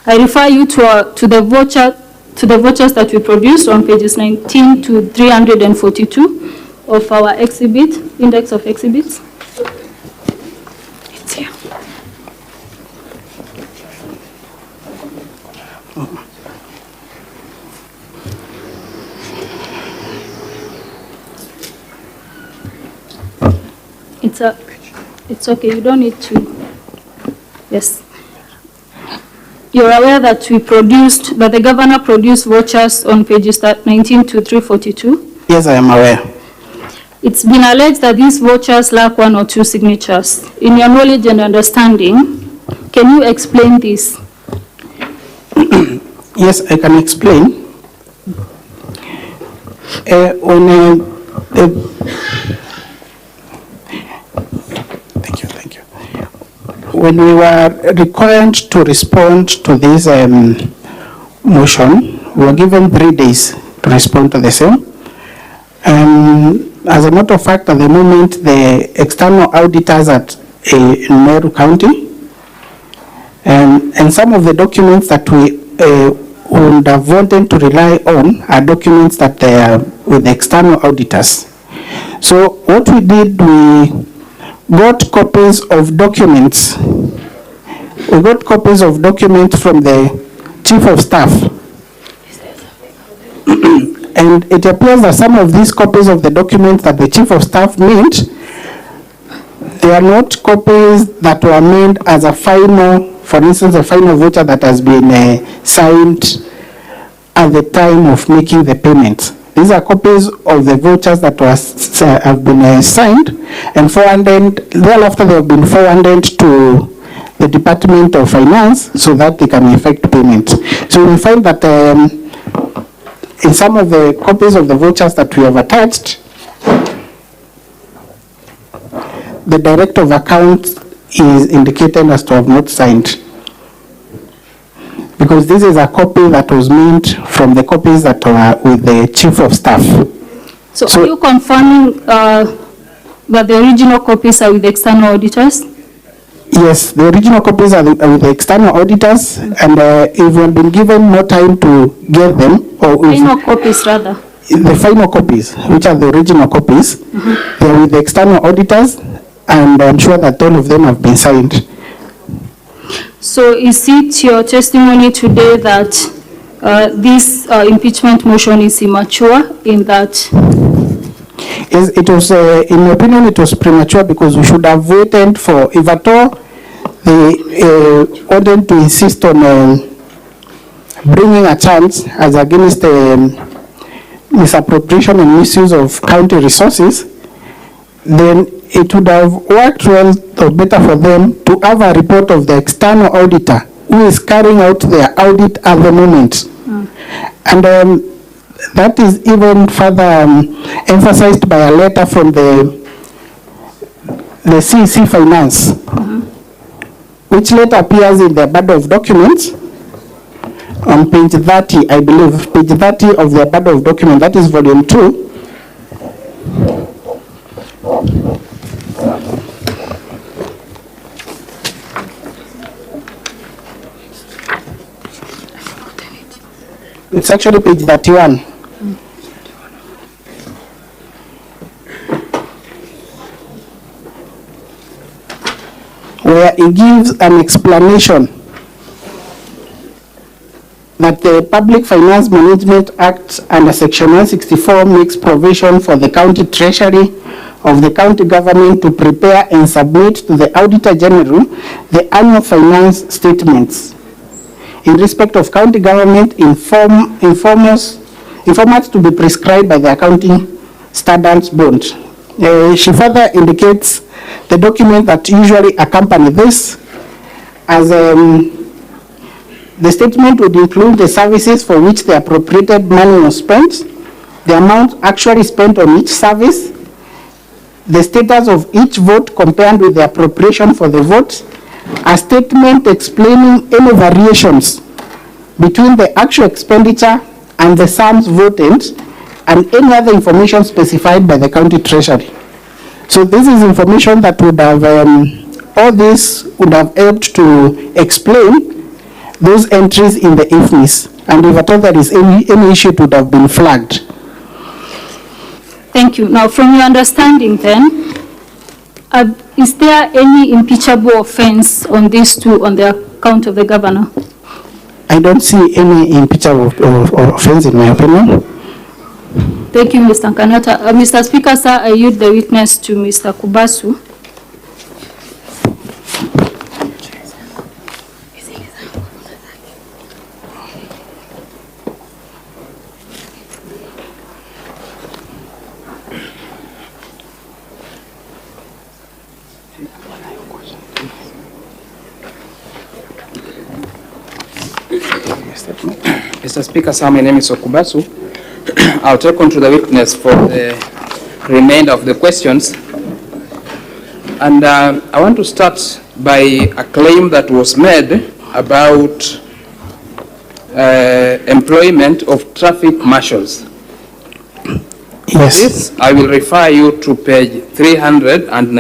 I refer you to the vouchers that we produced on pages 19 to 342 of our exhibit, index of exhibits. It's here. It's okay, you don't need to. Yes. You're aware that that the governor produced vouchers on pages 19 to 342? Yes, I am aware. It's been alleged that these vouchers lack 1 or 2 signatures. In your knowledge and understanding, can you explain this? Yes, I can explain. Thank you. When we were required to respond to this motion, we were given 3 days to respond to the same. As a matter of fact, at the moment, the external auditors in Meru County, and some of the documents that we would have wanted to rely on are documents that they are with the external auditors. So what we did, we got copies of documents. We got copies of documents from the Chief of Staff. And it appears that some of these copies of the documents that the Chief of Staff made, they are not copies that were made as a final, for instance, a final voucher that has been signed at the time of making the payment. These are copies of the vouchers that have been signed and forwarded. Thereafter, they have been forwarded to the Department of Finance so that they can effect payment. So we find that in some of the copies of the vouchers that we have attached, the Director of Accounts is indicated as to have not signed. Because this is a copy that was made from the copies that were with the Chief of Staff. So are you confirming that the original copies are with the external auditors? Yes, the original copies are with the external auditors, and if we have been given more time to get them, or final copies rather. The final copies, which are the original copies, they are with the external auditors, and I'm sure that all of them have been signed. So is it your testimony today that this impeachment motion is immature in that? It was, in my opinion, it was premature because we should have waited for, if at all, they wanted to insist on bringing a chance as against misappropriation and misuse of county resources, then it would have worked well or better for them to have a report of the external auditor who is carrying out their audit at the moment. And that is even further emphasized by a letter from the CEC Finance, which letter appears in the body of documents on page 30, I believe, page 30 of the body of document, that is volume 2. It's actually page 31. Where it gives an explanation that the Public Finance Management Act under Section 164 makes provision for the county treasury of the county government to prepare and submit to the Auditor General the annual finance statements in respect of county government in formats to be prescribed by the Accounting Standards Board. She further indicates the document that usually accompany this as the statement would include the services for which the appropriated money was spent, the amount actually spent on each service, the status of each vote compared with the appropriation for the vote, a statement explaining any variations between the actual expenditure and the sums voted, and any other information specified by the county treasury. So this is information that would have, all this would have helped to explain those entries in the IFNIS, and if at all there is any issue, it would have been flagged. Thank you. Now, from your understanding then, is there any impeachable offense on these two on the account of the governor? I don't see any impeachable offense in my opinion. Thank you, Mr. Kanata. Mr. Speaker, sir, I yield the witness to Mr. Kubasu. Mr. Speaker, sir, my name is Okubasu. I'll take on to the witness for the remainder of the questions. And I want to start by a claim that was made about employment of traffic marshals. Yes. This, I will refer you to page 390.